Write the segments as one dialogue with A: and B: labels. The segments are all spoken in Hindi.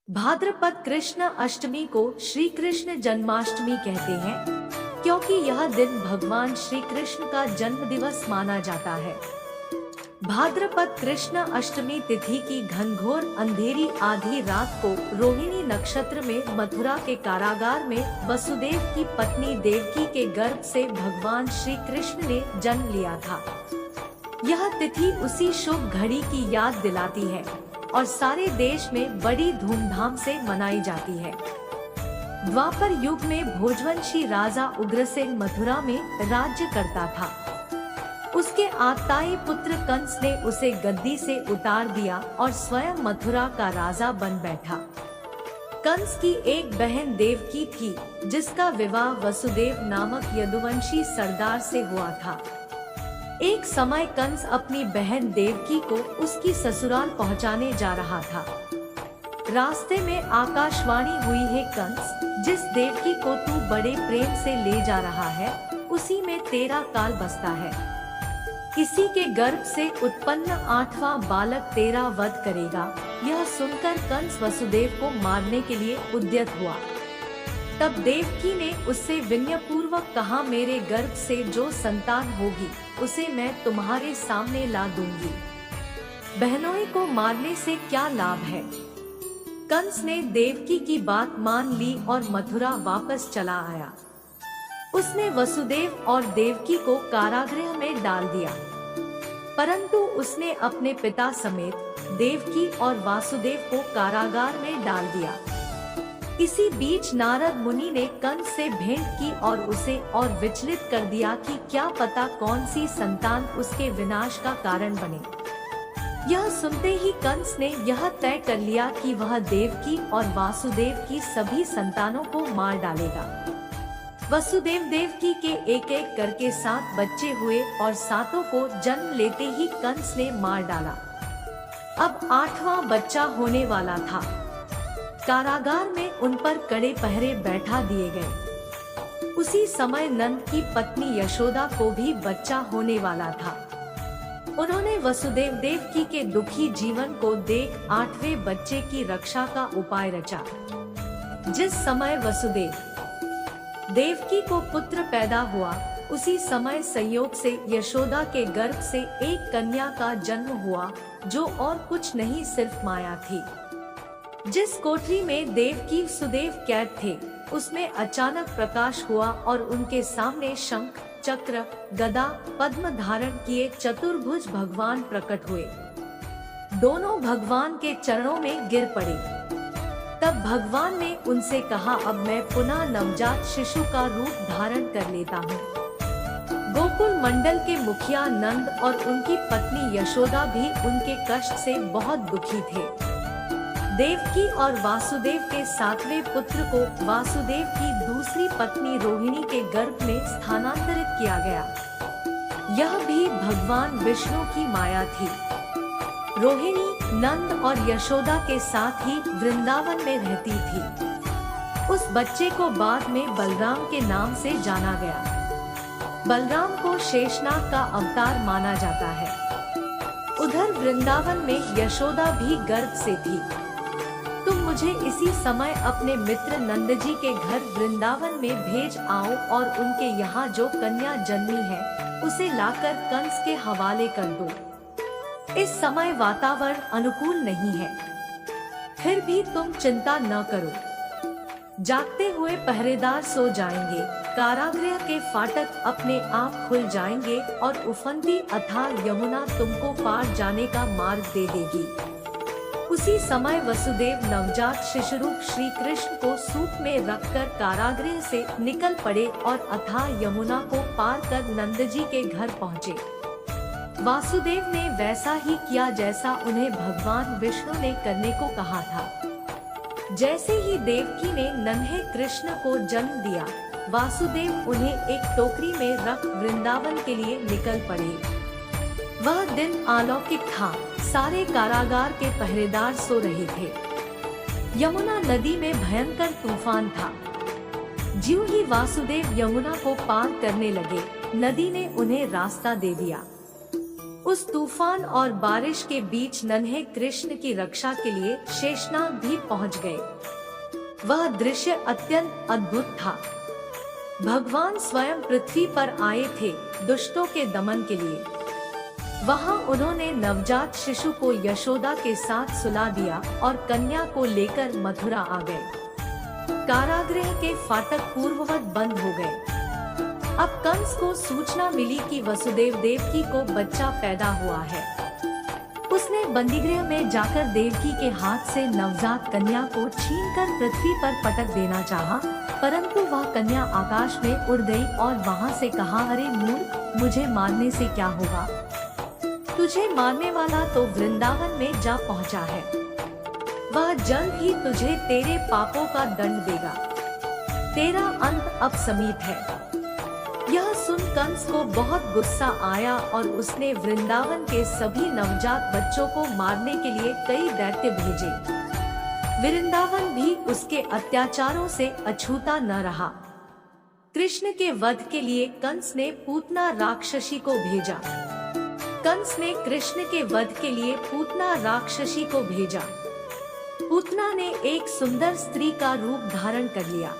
A: भाद्रपद कृष्ण अष्टमी को श्री कृष्ण जन्माष्टमी कहते हैं, क्योंकि यह दिन भगवान श्री कृष्ण का जन्म दिवस माना जाता है। भाद्रपद कृष्ण अष्टमी तिथि की घनघोर अंधेरी आधी रात को रोहिणी नक्षत्र में मथुरा के कारागार में वसुदेव की पत्नी देवकी के गर्भ से भगवान श्री कृष्ण ने जन्म लिया था। यह तिथि उसी शुभ घड़ी की याद दिलाती है और सारे देश में बड़ी धूमधाम से मनाई जाती है। द्वापर युग में भोजवंशी राजा उग्रसेन मथुरा में राज्य करता था। उसके आताई पुत्र कंस ने उसे गद्दी से उतार दिया और स्वयं मथुरा का राजा बन बैठा। कंस की एक बहन देवकी थी, जिसका विवाह वसुदेव नामक यदुवंशी सरदार से हुआ था। एक समय कंस अपनी बहन देवकी को उसकी ससुराल पहुंचाने जा रहा था। रास्ते में आकाशवाणी हुई, है कंस, जिस देवकी को तू बड़े प्रेम से ले जा रहा है, उसी में तेरा काल बसता है। इसी के गर्भ से उत्पन्न 8वां बालक तेरा वध करेगा। यह सुनकर कंस वसुदेव को मारने के लिए उद्यत हुआ। तब देवकी ने उससे विनयपूर्वक कहा, मेरे गर्भ से जो संतान होगी उसे मैं तुम्हारे सामने ला दूंगी। बहनोई को मारने से क्या लाभ है। कंस ने देवकी की बात मान ली और मथुरा वापस चला आया। उसने वसुदेव और देवकी को कारागृह में डाल दिया, परंतु उसने अपने पिता समेत देवकी और वासुदेव को कारागार में डाल दिया। इसी बीच नारद मुनि ने कंस से भेंट की और उसे और विचलित कर दिया कि क्या पता कौन सी संतान उसके विनाश का कारण बने। यह सुनते ही कंस ने यह तय कर लिया कि वह देवकी और वासुदेव की सभी संतानों को मार डालेगा। वसुदेव देवकी के एक एक करके 7 बच्चे हुए और सातों को जन्म लेते ही कंस ने मार डाला। अब 8वां बच्चा होने वाला था। कारागार में उन पर कड़े पहरे बैठा दिए गए। उसी समय नंद की पत्नी यशोदा को भी बच्चा होने वाला था। उन्होंने वसुदेव देवकी के दुखी जीवन को देख 8वें बच्चे की रक्षा का उपाय रचा। जिस समय वसुदेव देवकी को पुत्र पैदा हुआ, उसी समय संयोग से यशोदा के गर्भ से एक कन्या का जन्म हुआ, जो और कुछ नहीं सिर्फ माया थी। जिस कोठरी में देवकी सुदेव कैद थे, उसमें अचानक प्रकाश हुआ और उनके सामने शंख, चक्र, गदा, पद्म धारण किए चतुर्भुज भगवान प्रकट हुए। दोनों भगवान के चरणों में गिर पड़े। तब भगवान ने उनसे कहा, अब मैं पुनः नवजात शिशु का रूप धारण कर लेता हूँ। गोकुल मंडल के मुखिया नंद और उनकी पत्नी यशोदा भी उनके कष्ट से बहुत दुखी थे। देवकी और वासुदेव के 7वें पुत्र को वासुदेव की दूसरी पत्नी रोहिणी के गर्भ में स्थानांतरित किया गया। यह भी भगवान विष्णु की माया थी। रोहिणी नंद और यशोदा के साथ ही वृंदावन में रहती थी। उस बच्चे को बाद में बलराम के नाम से जाना गया। बलराम को शेषनाग का अवतार माना जाता है। उधर वृंदावन में यशोदा भी गर्भ से थी। तुम मुझे इसी समय अपने मित्र नंद जी के घर वृंदावन में भेज आओ और उनके यहाँ जो कन्या जन्मी है, उसे लाकर कंस के हवाले कर दो। इस समय वातावरण अनुकूल नहीं है, फिर भी तुम चिंता न करो। जागते हुए पहरेदार सो जाएंगे, कारागृह के फाटक अपने आप खुल जाएंगे और उफनती अथाह यमुना तुमको पार जाने का मार्ग दे देगी। उसी समय वसुदेव नवजात शिशुरूप श्री कृष्ण को सूप में रखकर कारागृह से निकल पड़े और अथाह यमुना को पार कर नंद जी के घर पहुँचे। वासुदेव ने वैसा ही किया जैसा उन्हें भगवान विष्णु ने करने को कहा था। जैसे ही देवकी ने नन्हे कृष्ण को जन्म दिया, वासुदेव उन्हें एक टोकरी में रख वृंदावन के लिए निकल पड़े। वह दिन अलौकिक था। सारे कारागार के पहरेदार सो रहे थे। यमुना नदी में भयंकर तूफान था। ज्यों ही वासुदेव यमुना को पार करने लगे, नदी ने उन्हें रास्ता दे दिया। उस तूफान और बारिश के बीच नन्हे कृष्ण की रक्षा के लिए शेषनाग भी पहुंच गए। वह दृश्य अत्यंत अद्भुत था। भगवान स्वयं पृथ्वी पर आए थे दुष्टों के दमन के लिए। वहां उन्होंने नवजात शिशु को यशोदा के साथ सुला दिया और कन्या को लेकर मथुरा आ गए। कारागृह के फाटक पूर्ववत बंद हो गए। अब कंस को सूचना मिली कि वसुदेव देवकी को बच्चा पैदा हुआ है। उसने बंदीगृह में जाकर देवकी के हाथ से नवजात कन्या को छीनकर पृथ्वी पर पटक देना चाहा, परंतु वह कन्या आकाश में उड़ गई और वहां से कहा, अरे मूर्ख, मुझे मारने से क्या होगा? तुझे मारने वाला तो वृंदावन में जा पहुंचा है। वह जल्द ही तुझे तेरे पापों का दंड देगा। तेरा अंत अब समीप है। यह सुन कंस को बहुत गुस्सा आया और उसने वृंदावन के सभी नवजात बच्चों को मारने के लिए कई दैत्य भेजे। वृंदावन भी उसके अत्याचारों से अछूता न रहा। कृष्ण के वध के लिए कंस ने पूतना राक्षसी को भेजा। कंस ने कृष्ण के वध के लिए पूतना राक्षसी को भेजा। पूतना ने एक सुंदर स्त्री का रूप धारण कर लिया।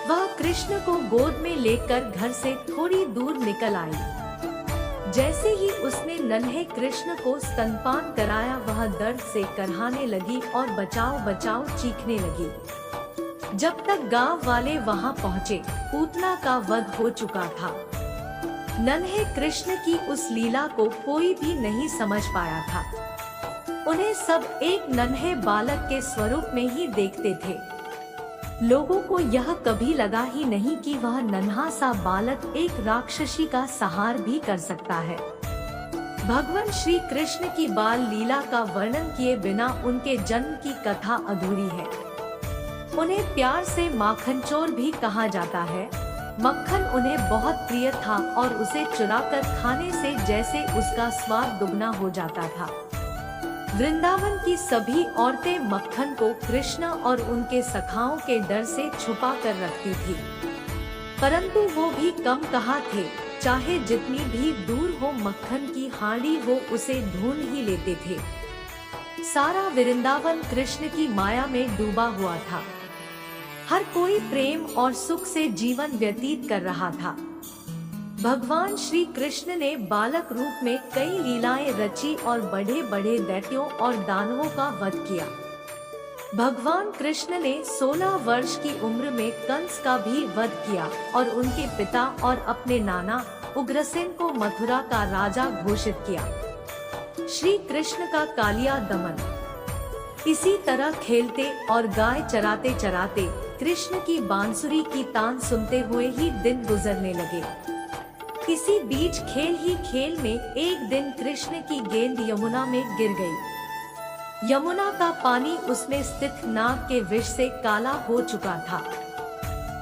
A: वह कृष्ण को गोद में लेकर घर से थोड़ी दूर निकल आई। जैसे ही उसने नन्हे कृष्ण को स्तनपान कराया, वह दर्द से करहाने लगी और बचाओ बचाओ चीखने लगी। जब तक गांव वाले वहां पहुंचे, पूतना का वध हो चुका था। नन्हे कृष्ण की उस लीला को कोई भी नहीं समझ पाया था। उन्हें सब एक नन्हे बालक के स्वरूप में ही देखते थे। लोगों को यह कभी लगा ही नहीं कि वह नन्हा सा बालक एक राक्षसी का संहार भी कर सकता है। भगवान श्री कृष्ण की बाल लीला का वर्णन किए बिना उनके जन्म की कथा अधूरी है। उन्हें प्यार से माखन चोर भी कहा जाता है। मक्खन उन्हें बहुत प्रिय था और उसे चुराकर खाने से जैसे उसका स्वाद दुगना हो जाता था। वृंदावन की सभी औरतें मक्खन को कृष्ण और उनके सखाओं के डर से छुपा कर रखती थी, परंतु वो भी कम कहाँ थे। चाहे जितनी भी दूर हो मक्खन की हांडी, वो उसे ढूंढ ही लेते थे। सारा वृंदावन कृष्ण की माया में डूबा हुआ था। हर कोई प्रेम और सुख से जीवन व्यतीत कर रहा था। भगवान श्री कृष्ण ने बालक रूप में कई लीलाएं रची और बड़े बड़े दैत्यों और दानवों का वध किया। भगवान कृष्ण ने 16 वर्ष की उम्र में कंस का भी वध किया और उनके पिता और अपने नाना उग्रसेन को मथुरा का राजा घोषित किया। श्री कृष्ण का कालिया दमन। इसी तरह खेलते और गाय चराते चराते कृष्ण की बांसुरी की तान सुनते हुए ही दिन गुजरने लगे। इसी बीच खेल ही खेल में एक दिन कृष्ण की गेंद यमुना में गिर गई। यमुना का पानी उसमें स्थित नाग के विष से काला हो चुका था।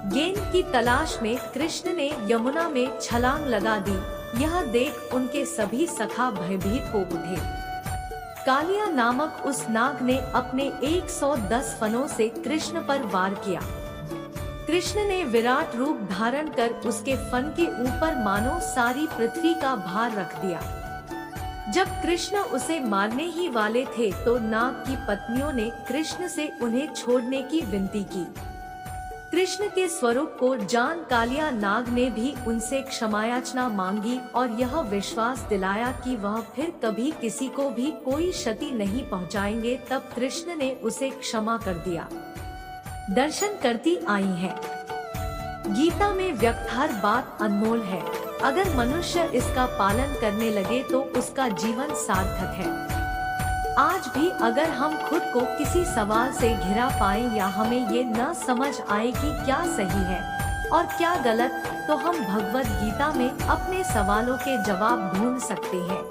A: गेंद की तलाश में कृष्ण ने यमुना में छलांग लगा दी। यह देख उनके सभी सखा भयभीत हो उठे। कालिया नामक उस नाग ने अपने 110 फनों से कृष्ण पर वार किया। कृष्ण ने विराट रूप धारण कर उसके फन के ऊपर मानो सारी पृथ्वी का भार रख दिया। जब कृष्ण उसे मारने ही वाले थे तो नाग की पत्नियों ने कृष्ण से उन्हें छोड़ने की विनती की। कृष्ण के स्वरूप को जान कालिया नाग ने भी उनसे क्षमायाचना मांगी और यह विश्वास दिलाया कि वह फिर कभी किसी को भी कोई क्षति नहीं पहुंचाएंगे। तब कृष्ण ने उसे क्षमा कर दिया। दर्शन करती आई है। गीता में व्यक्त हर बात अनमोल है। अगर मनुष्य इसका पालन करने लगे तो उसका जीवन सार्थक है। आज भी अगर हम खुद को किसी सवाल से घिरा पाएं या हमें ये न समझ आए कि क्या सही है और क्या गलत, तो हम भगवद गीता में अपने सवालों के जवाब ढूंढ सकते हैं।